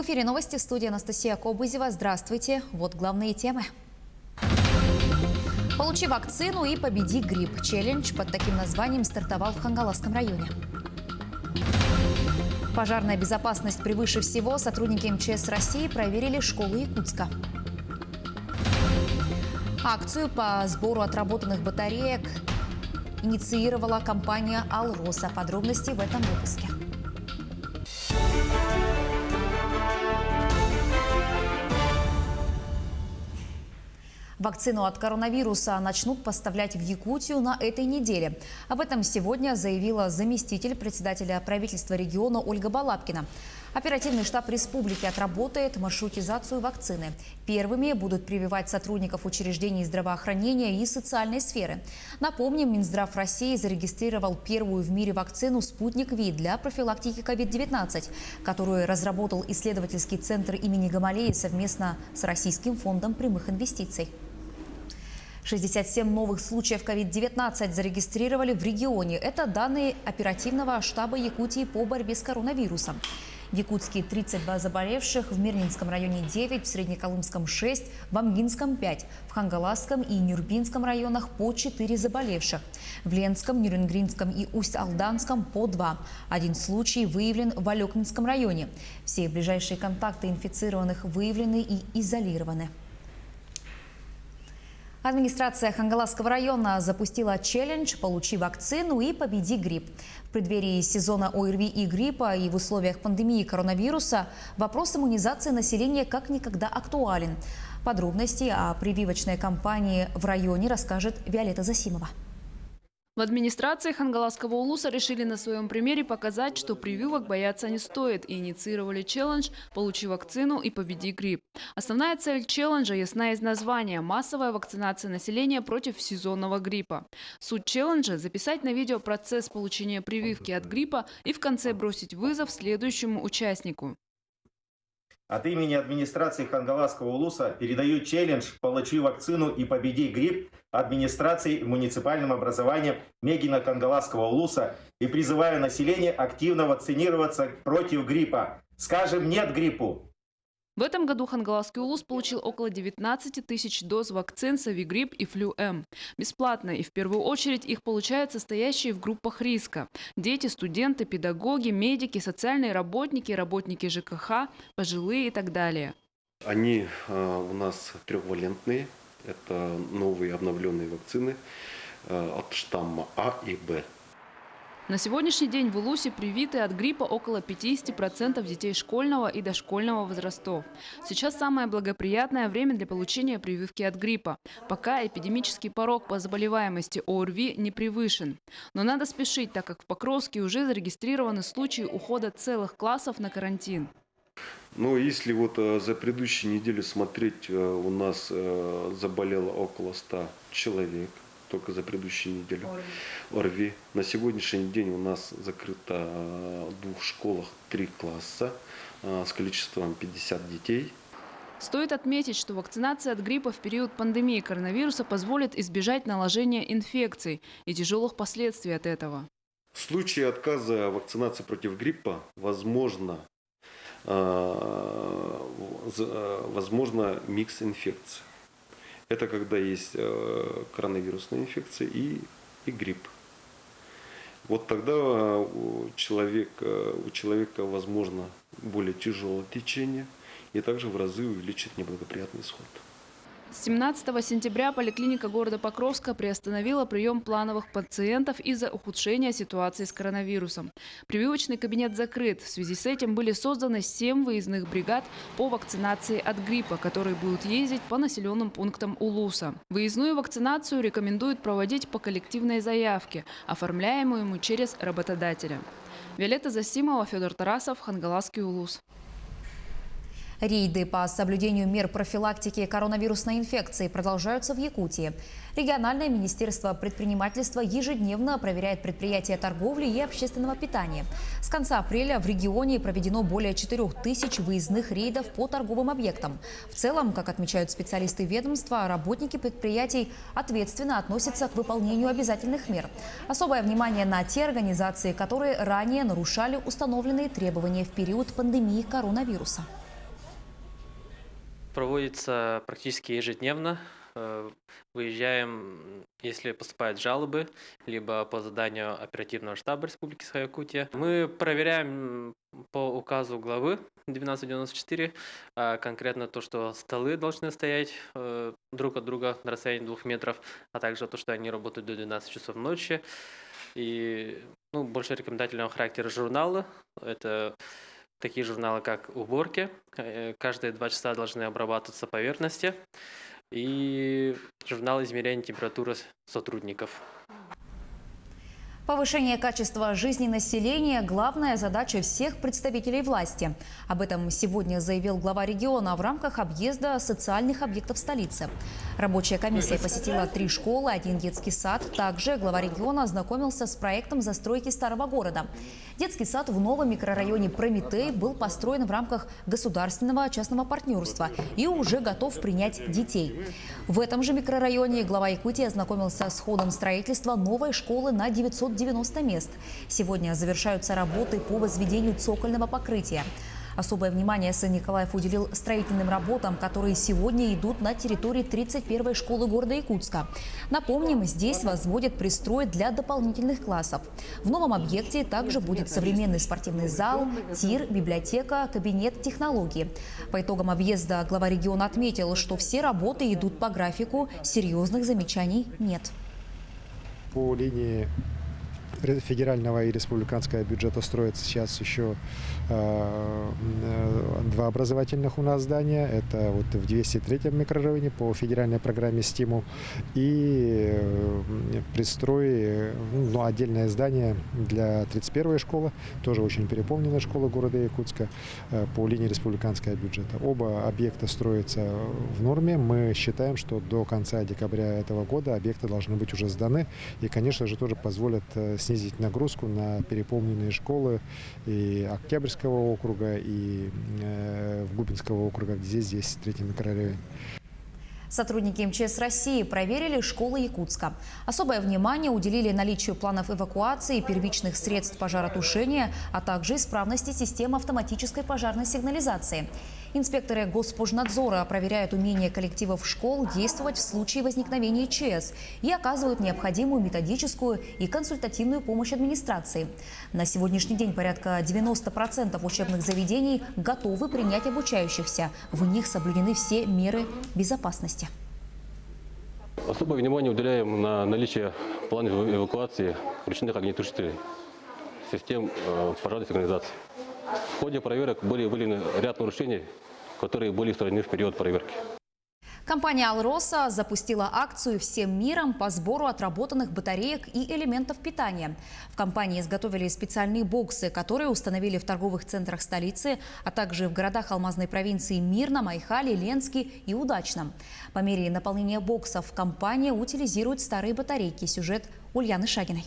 эфире новости, в студии Анастасия Кобызева. Здравствуйте. Вот главные темы. Получи вакцину и победи грипп. Челлендж под таким названием стартовал в Хангаласском районе. Пожарная безопасность превыше всего. Сотрудники МЧС России проверили школы Якутска. Акцию по сбору отработанных батареек инициировала компания «Алроса». Подробности в этом выпуске. Вакцину от коронавируса начнут поставлять в Якутию на этой неделе. Об этом сегодня заявила заместитель председателя правительства региона Ольга Балабкина. Оперативный штаб республики отработает маршрутизацию вакцины. Первыми будут прививать сотрудников учреждений здравоохранения и социальной сферы. Напомним, Минздрав России зарегистрировал первую в мире вакцину «Спутник Ви» для профилактики COVID-19, которую разработал исследовательский центр имени Гамалеи совместно с Российским фондом прямых инвестиций. 67 новых случаев COVID-19 зарегистрировали в регионе. Это данные оперативного штаба Якутии по борьбе с коронавирусом. В Якутске 32 заболевших, в Мирнинском районе 9, в Среднеколымском 6, в Амгинском 5, в Хангаласском и Нюрбинском районах по 4 заболевших. В Ленском, Нюрингринском и Усть-Алданском по 2. Один случай выявлен в Алекнинском районе. Все ближайшие контакты инфицированных выявлены и изолированы. Администрация Хангаласского района запустила челлендж «Получи вакцину и победи грипп». В преддверии сезона ОРВИ и гриппа и в условиях пандемии коронавируса вопрос иммунизации населения как никогда актуален. Подробности о прививочной кампании в районе расскажет Виолетта Засимова. В администрации Хангаласского улуса решили на своем примере показать, что прививок бояться не стоит, и инициировали челлендж «Получи вакцину и победи грипп». Основная цель челленджа ясна из названия – массовая вакцинация населения против сезонного гриппа. Суть челленджа – записать на видео процесс получения прививки от гриппа и в конце бросить вызов следующему участнику. От имени администрации Хангаласского улуса передаю челлендж «Получи вакцину и победи грипп» администрации и муниципальным образованием Мегина Хангаласского улуса и призываю население активно вакцинироваться против гриппа. Скажем «нет» гриппу! В этом году Хангаласский улус получил около 19 тысяч доз вакцин Совигрипп и Флю-М. Бесплатно, и в первую очередь их получают состоящие в группах риска. Дети, студенты, педагоги, медики, социальные работники, работники ЖКХ, пожилые и так далее. Они у нас трехвалентные. Это новые обновленные вакцины от штамма А и Б. На сегодняшний день в Улусе привиты от гриппа около 50% детей школьного и дошкольного возрастов. Сейчас самое благоприятное время для получения прививки от гриппа, пока эпидемический порог по заболеваемости ОРВИ не превышен. Но надо спешить, так как в Покровске уже зарегистрированы случаи ухода целых классов на карантин. Но если вот за предыдущую неделю смотреть, у нас заболело около 100 человек. Только за предыдущую неделю. ОРВИ. На сегодняшний день у нас закрыто в 2 школах 3 класса с количеством 50 детей. Стоит отметить, что вакцинация от гриппа в период пандемии коронавируса позволит избежать наложения инфекций и тяжелых последствий от этого. В случае отказа вакцинации против гриппа возможно микс инфекций. Это когда есть коронавирусная инфекция и грипп. Вот тогда у человека возможно более тяжелое течение и также в разы увеличит неблагоприятный исход. С 17 сентября поликлиника города Покровска приостановила прием плановых пациентов из-за ухудшения ситуации с коронавирусом. Прививочный кабинет закрыт. В связи с этим были созданы 7 выездных бригад по вакцинации от гриппа, которые будут ездить по населенным пунктам Улуса. Выездную вакцинацию рекомендуют проводить по коллективной заявке, оформляемую через работодателя. Виолетта Засимова, Федор Тарасов, Хангаласский улус. Рейды по соблюдению мер профилактики коронавирусной инфекции продолжаются в Якутии. Региональное министерство предпринимательства ежедневно проверяет предприятия торговли и общественного питания. С конца апреля в регионе проведено более 4000 выездных рейдов по торговым объектам. В целом, как отмечают специалисты ведомства, работники предприятий ответственно относятся к выполнению обязательных мер. Особое внимание на те организации, которые ранее нарушали установленные требования в период пандемии коронавируса. проводится практически ежедневно. Выезжаем, если поступают жалобы, либо по заданию оперативного штаба Республики Саха-Якутия. Мы проверяем по указу главы 1294, конкретно то, что столы должны стоять друг от друга на расстоянии 2 метров, а также то, что они работают до 12 часов ночи. И больше рекомендательного характера журналы. Это такие журналы, как уборки. Каждые 2 часа должны обрабатываться поверхности. И журнал измерения температуры сотрудников. Повышение качества жизни населения – главная задача всех представителей власти. Об этом сегодня заявил глава региона в рамках объезда социальных объектов столицы. Рабочая комиссия посетила 3 школы, 1 детский сад. Также глава региона ознакомился с проектом застройки старого города. Детский сад в новом микрорайоне «Прометей» был построен в рамках государственного частного партнерства и уже готов принять детей. В этом же микрорайоне глава Якутии ознакомился с ходом строительства новой школы на 990 мест. Сегодня завершаются работы по возведению цокольного покрытия. Особое внимание сын Николаев уделил строительным работам, которые сегодня идут на территории 31-й школы города Якутска. Напомним, здесь возводят пристрой для дополнительных классов. В новом объекте также будет современный спортивный зал, тир, библиотека, кабинет технологий. По итогам объезда глава региона отметил, что все работы идут по графику, серьезных замечаний нет. По линии федерального и республиканского бюджета строится сейчас еще 2 образовательных у нас здания. Это вот в 203-м микрорайоне по федеральной программе «Стимул». И пристрой, отдельное здание для 31-й школы, тоже очень переполненная школа города Якутска по линии республиканского бюджета. Оба объекта строятся в норме. Мы считаем, что до конца декабря этого года объекты должны быть уже сданы. И, конечно же, тоже позволят снизить нагрузку на переполненные школы и Октябрьского округа, и Губинского округа, где здесь 3-й микрорайон. Сотрудники МЧС России проверили школы Якутска. Особое внимание уделили наличию планов эвакуации, первичных средств пожаротушения, а также исправности системы автоматической пожарной сигнализации. Инспекторы Госпожнадзора проверяют умение коллективов школ действовать в случае возникновения ЧС и оказывают необходимую методическую и консультативную помощь администрации. На сегодняшний день порядка 90% учебных заведений готовы принять обучающихся. В них соблюдены все меры безопасности. Особое внимание уделяем на наличие планов эвакуации ручных огнетушителей, систем пожарной сигнализации. В ходе проверок были выявлены ряд нарушений, которые были устранены в период проверки. Компания «Алроса» запустила акцию «Всем миром» по сбору отработанных батареек и элементов питания. В компании изготовили специальные боксы, которые установили в торговых центрах столицы, а также в городах алмазной провинции Мирном, Айхале, Ленске и Удачном. По мере наполнения боксов компания утилизирует старые батарейки. Сюжет Ульяны Шагиной.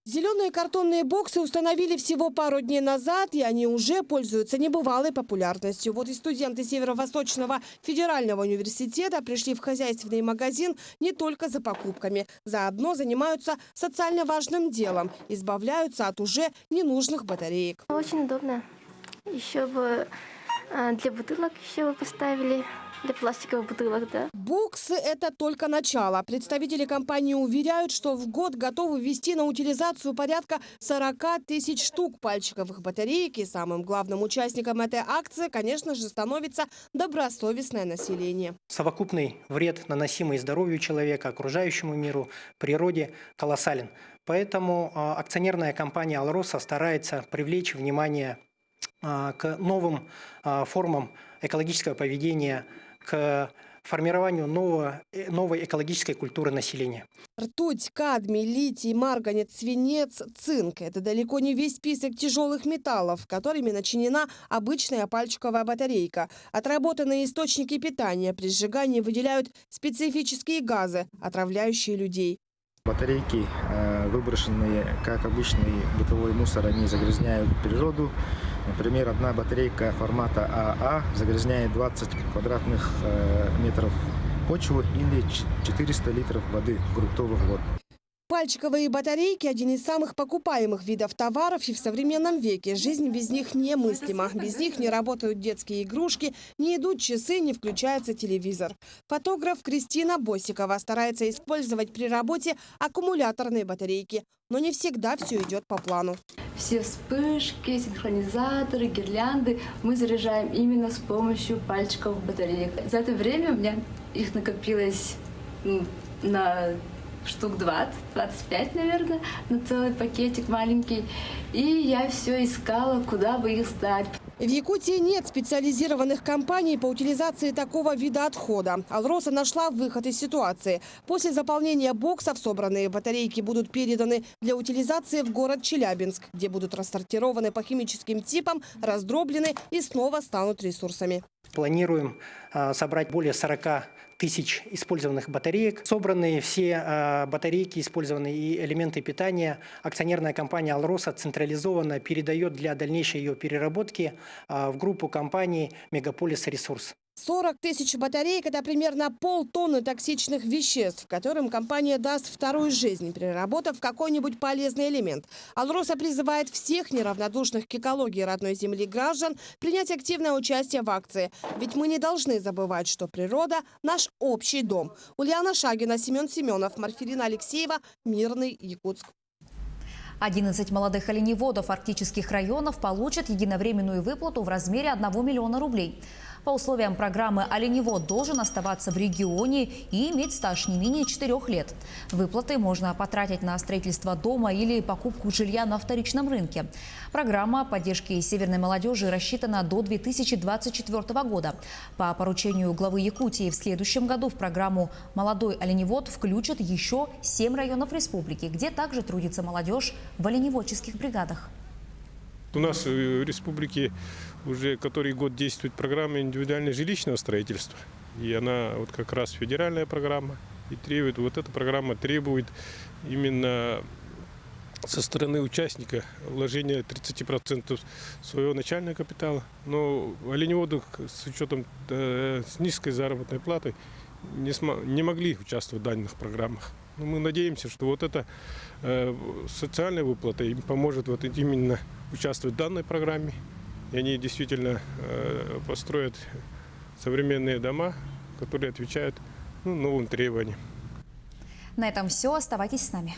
Зеленые картонные боксы установили всего пару дней назад, и они уже пользуются небывалой популярностью. Вот и студенты Северо-Восточного федерального университета пришли в хозяйственный магазин не только за покупками. Заодно занимаются социально важным делом – избавляются от уже ненужных батареек. Очень удобно. Еще бы для бутылок еще поставили. Для пластиковых бутылок, да. Боксы – это только начало. Представители компании уверяют, что в год готовы ввести на утилизацию порядка 40 тысяч штук пальчиковых батареек. И самым главным участником этой акции, конечно же, становится добросовестное население. Совокупный вред, наносимый здоровью человека, окружающему миру, природе, колоссален. Поэтому акционерная компания «Алроса» старается привлечь внимание к новым формам экологического поведения, к формированию новой экологической культуры населения. Ртуть, кадмий, литий, марганец, свинец, цинк – это далеко не весь список тяжелых металлов, которыми начинена обычная пальчиковая батарейка. Отработанные источники питания при сжигании выделяют специфические газы, отравляющие людей. Батарейки, выброшенные как обычный бытовой мусор, они загрязняют природу. Например, одна батарейка формата АА загрязняет 20 квадратных метров почвы или 400 литров воды, грунтовых вод. Пальчиковые батарейки – один из самых покупаемых видов товаров и в современном веке. Жизнь без них немыслима. Без них не работают детские игрушки, не идут часы, не включается телевизор. Фотограф Кристина Босикова старается использовать при работе аккумуляторные батарейки. Но не всегда все идет по плану. Все вспышки, синхронизаторы, гирлянды мы заряжаем именно с помощью пальчиковых батареек. За это время у меня их накопилось на штук 20-25, наверное, на целый пакетик маленький. И я все искала, куда бы их сдать. В Якутии нет специализированных компаний по утилизации такого вида отхода. «Алроса» нашла выход из ситуации. После заполнения боксов собранные батарейки будут переданы для утилизации в город Челябинск, где будут рассортированы по химическим типам, раздроблены и снова станут ресурсами. Планируем собрать более 40 тысяч использованных батареек. Собранные все батарейки, использованные и элементы питания, акционерная компания «Алроса» централизованно передает для дальнейшей ее переработки в группу компаний «Мегаполис Ресурс». 40 тысяч батареек – это примерно полтонны токсичных веществ, которым компания даст вторую жизнь, переработав какой-нибудь полезный элемент. «Алроса» призывает всех неравнодушных к экологии родной земли граждан принять активное участие в акции. Ведь мы не должны забывать, что природа – наш общий дом. Ульяна Шагина, Семен Семенов, Марфелина Алексеева, Мирный, Якутск. 11 молодых оленеводов арктических районов получат единовременную выплату в размере 1 миллиона рублей. По условиям программы оленевод должен оставаться в регионе и иметь стаж не менее 4 лет. Выплаты можно потратить на строительство дома или покупку жилья на вторичном рынке. Программа поддержки северной молодежи рассчитана до 2024 года. По поручению главы Якутии в следующем году в программу «Молодой оленевод» включат еще 7 районов республики, где также трудится молодежь в оленеводческих бригадах. У нас в республике уже который год действует программа индивидуального жилищного строительства. И она вот как раз федеральная программа. И требует, вот эта программа требует именно со стороны участника вложения 30% своего начального капитала. Но оленеводы с учетом с низкой заработной платой не могли участвовать в данных программах. Но мы надеемся, что вот эта социальная выплата им поможет вот именно участвовать в данной программе. И они действительно построят современные дома, которые отвечают новым требованиям. На этом все. Оставайтесь с нами.